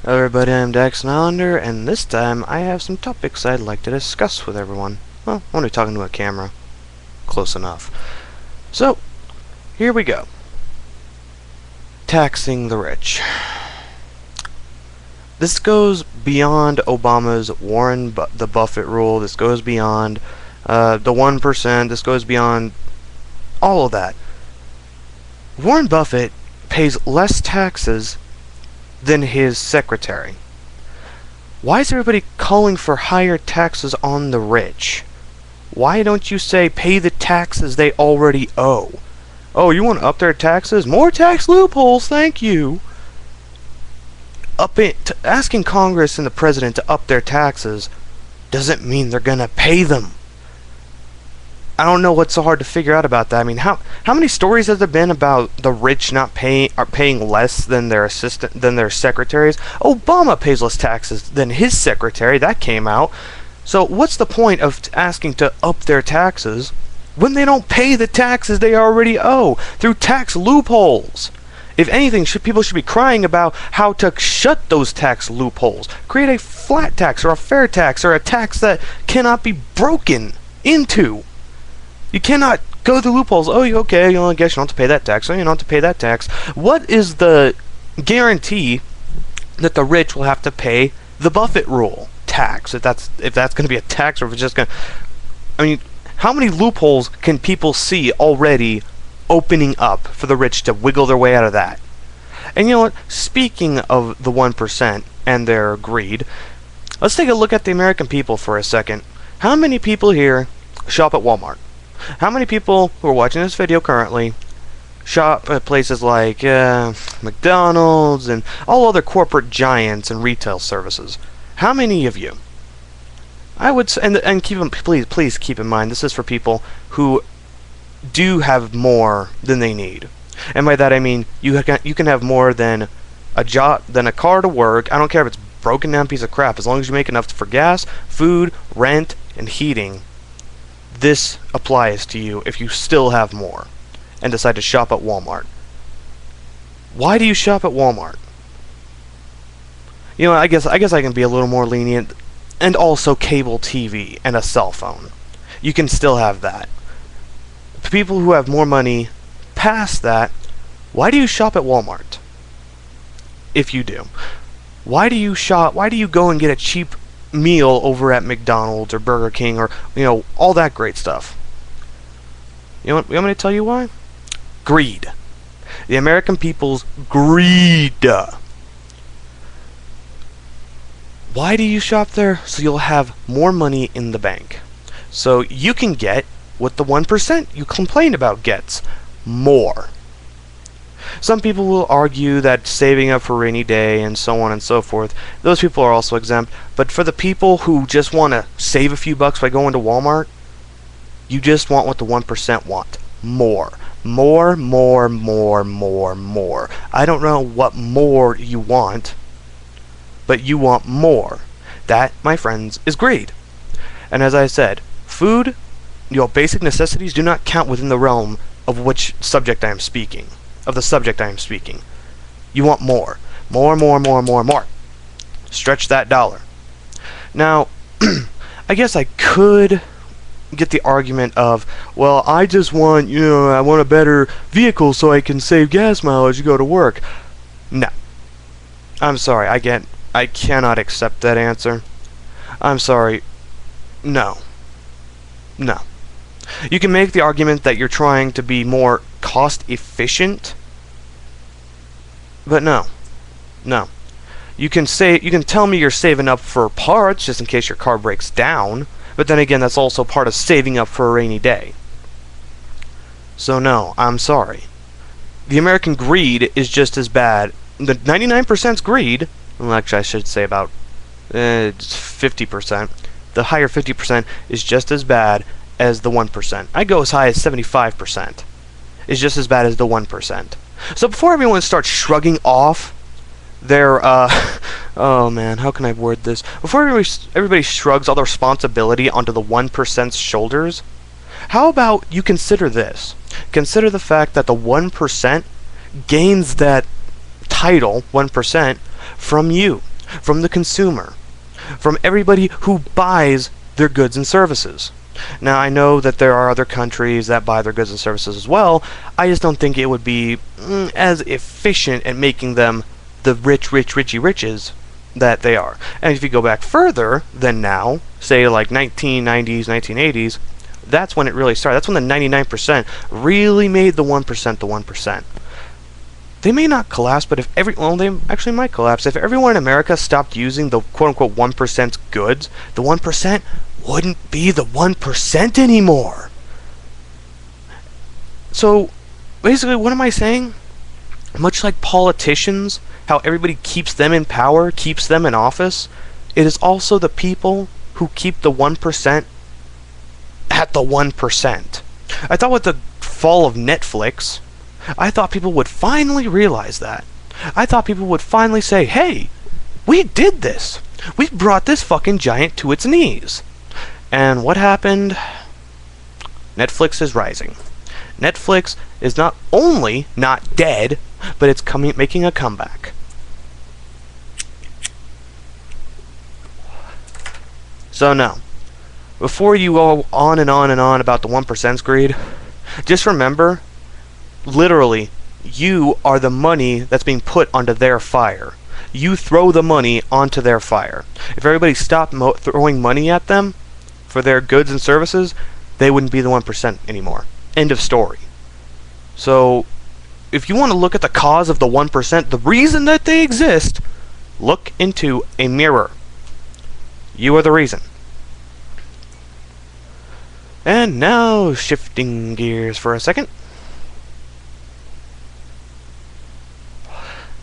Hello everybody, I'm Daxon Islander, and this time I have some topics I'd like to discuss with everyone. Well, I'm only talking to a camera. Close enough. So, here we go. Taxing the rich. This goes beyond Obama's the Buffett rule. This goes beyond the 1%. This goes beyond all of that. Warren Buffett pays less taxes than his secretary. Why is everybody calling for higher taxes on the rich? Why don't you say pay the taxes they already owe? Oh, you want to up their taxes? More tax loopholes, thank you. Asking Congress and the president to up their taxes doesn't mean they're gonna pay them. I don't know what's so hard to figure out about that. I mean, how many stories have there been about the rich not paying less than their secretaries? Obama pays less taxes than his secretary. That came out. So what's the point of asking to up their taxes when they don't pay the taxes they already owe through tax loopholes? If anything, people should be crying about how to shut those tax loopholes. Create a flat tax or a fair tax or a tax that cannot be broken into. You cannot go through loopholes. Oh, okay, I guess you don't have to pay that tax. Oh, you don't have to pay that tax. What is the guarantee that the rich will have to pay the Buffett rule tax? If that's going to be a tax, or if it's just going to... I mean, how many loopholes can people see already opening up for the rich to wiggle their way out of that? And you know what? Speaking of the 1% and their greed, let's take a look at the American people for a second. How many people here shop at Walmart? How many people who are watching this video currently shop at places like McDonald's and all other corporate giants and retail services? How many of you? I would say, and please keep in mind, this is for people who do have more than they need. And by that I mean you can have more than a job, than a car to work. I don't care if it's a broken down piece of crap, as long as you make enough for gas, food, rent, and heating. This applies to you if you still have more and decide to shop at Walmart. Why do you shop at Walmart? You know, I guess I can be a little more lenient. And also cable TV and a cell phone. You can still have that. People who have more money past that, why do you shop at Walmart? If you do. Why do you shop? Why do you go and get a cheap meal over at McDonald's or Burger King or, all that great stuff? You want me to tell you why? Greed. The American people's greed. Why do you shop there? So you'll have more money in the bank. So you can get what the 1% you complain about gets. More. Some people will argue that saving up for a rainy day and so on and so forth, those people are also exempt. But for the people who just want to save a few bucks by going to Walmart, you just want what the 1% want. More. More, more, more, more, more. I don't know what more you want, but you want more. That, my friends, is greed. And as I said, food, basic necessities do not count within the realm of the subject I am speaking. You want more. More, more, more, more, more. Stretch that dollar. Now, I guess I could get the argument of, well, I just want, I want a better vehicle so I can save gas mileage to go to work. No. I'm sorry, I cannot accept that answer. I'm sorry. No. No. You can make the argument that you're trying to be more cost efficient, but no. No. You can tell me you're saving up for parts just in case your car breaks down, but then again, that's also part of saving up for a rainy day. So no, I'm sorry. The American greed is just as bad. The 99%'s greed. Well, actually, I should say about 50%. The higher 50% is just as bad as the 1%. I go as high as 75%. Is just as bad as the 1%. So before everyone starts shrugging off their, oh man, how can I word this? Before everybody shrugs all the responsibility onto the 1%'s shoulders, how about you consider this? Consider the fact that the 1% gains that title, 1%, from you. from the consumer, from everybody who buys their goods and services. Now, I know that there are other countries that buy their goods and services as well. I just don't think it would be as efficient at making them the riches that they are. And if you go back further than now, say like 1990s, 1980s, that's when it really started. That's when the 99% really made the 1% the 1%. They may not collapse, but if they actually might collapse. If everyone in America stopped using the quote-unquote 1% goods, the 1% wouldn't be the 1% anymore. So, basically, what am I saying? Much like politicians, how everybody keeps them in power, keeps them in office, it is also the people who keep the 1% at the 1%. I thought with the fall of Netflix, I thought people would finally realize that. I thought people would finally say, hey, we did this. We brought this fucking giant to its knees. And what happened? Netflix is rising. Netflix is not only not dead, but it's making a comeback. So now, before you go on and on and on about the 1%'s greed, just remember, literally, you are the money that's being put onto their fire. You throw the money onto their fire. If everybody stopped throwing money at them for their goods and services, they wouldn't be the 1% anymore. End of story. So, if you want to look at the cause of the 1%, the reason that they exist, look into a mirror. You are the reason. And now, shifting gears for a second.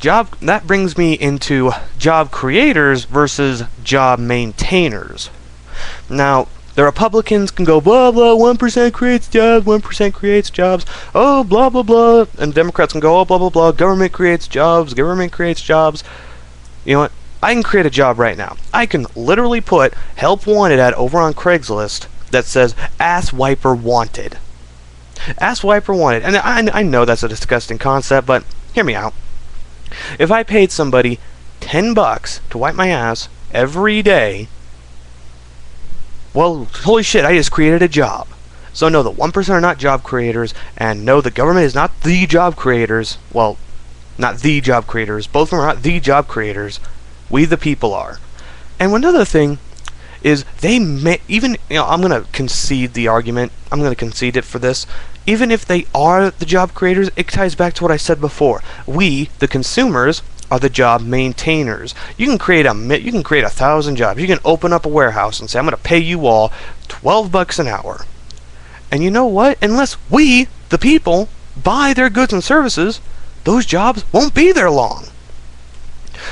That brings me into job creators versus job maintainers. Now, the Republicans can go blah blah, 1% creates jobs, 1% creates jobs, oh blah blah blah, and Democrats can go oh blah blah blah, government creates jobs, government creates jobs. You know what? I can create a job right now. I can literally put help wanted ad over on Craigslist that says ass wiper wanted. Ass wiper wanted. And I know that's a disgusting concept, but hear me out. If I paid somebody $10 to wipe my ass every day, well, holy shit, I just created a job. So no, the 1% are not job creators, and no, the government is not the job creators. Well, not the job creators. Both of them are not the job creators. We the people are. And one other thing is they may, even, I'm going to concede the argument. I'm going to concede it for this. Even if they are the job creators, it ties back to what I said before. We, the consumers, are the job maintainers. You can create 1,000 jobs. You can open up a warehouse and say, I'm going to pay you all $12 an hour. And you know what? Unless we, the people, buy their goods and services, those jobs won't be there long.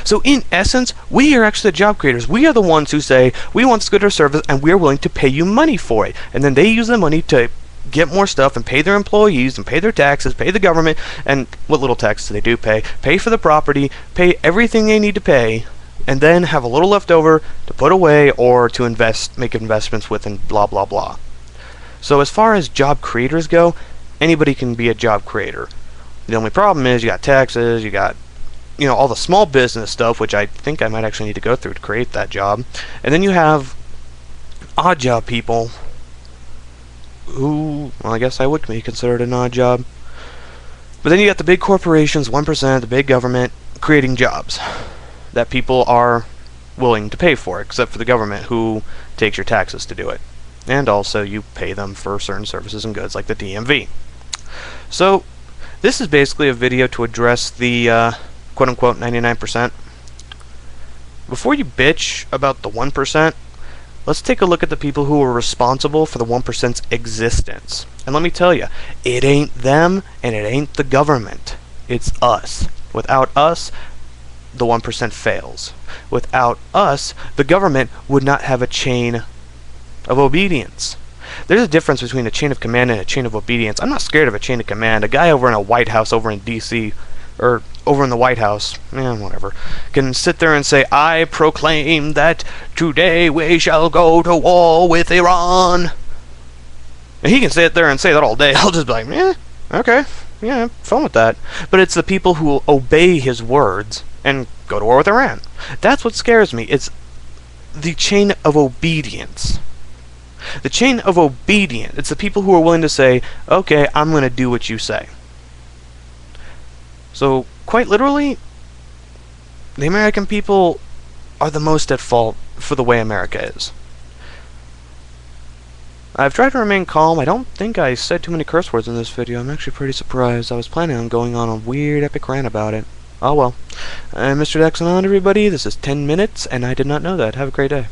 So in essence, we are actually the job creators. We are the ones who say, we want this good or service, and we're willing to pay you money for it. And then they use the money to get more stuff and pay their employees and pay their taxes, pay the government, and what little taxes they do pay for the property, pay everything they need to pay, and then have a little left over to put away or to make investments with and blah blah blah. So as far as job creators go, anybody can be a job creator. The only problem is you got taxes, you got all the small business stuff, which I think I might actually need to go through to create that job. And then you have odd job people who, well, I guess I would be considered an odd job. But then you got the big corporations, 1%, the big government, creating jobs that people are willing to pay for, except for the government, who takes your taxes to do it. And also you pay them for certain services and goods, like the DMV. So, this is basically a video to address the quote-unquote 99%. Before you bitch about the 1%, let's take a look at the people who are responsible for the 1%'s existence. And let me tell you, it ain't them and it ain't the government. It's us. Without us, the 1% fails. Without us, the government would not have a chain of obedience. There's a difference between a chain of command and a chain of obedience. I'm not scared of a chain of command. A guy over in a White House over in D.C., or over in the White House, whatever, can sit there and say, I proclaim that today we shall go to war with Iran. And he can sit there and say that all day. I'll just be like, okay, yeah, fun with that. But it's the people who obey his words and go to war with Iran. That's what scares me. It's the chain of obedience. The chain of obedience. It's the people who are willing to say, okay, I'm going to do what you say. So, quite literally, the American people are the most at fault for the way America is. I've tried to remain calm. I don't think I said too many curse words in this video. I'm actually pretty surprised. I was planning on going on a weird epic rant about it. Oh well. I'm Mr. Daxon, everybody. This is 10 minutes, and I did not know that. Have a great day.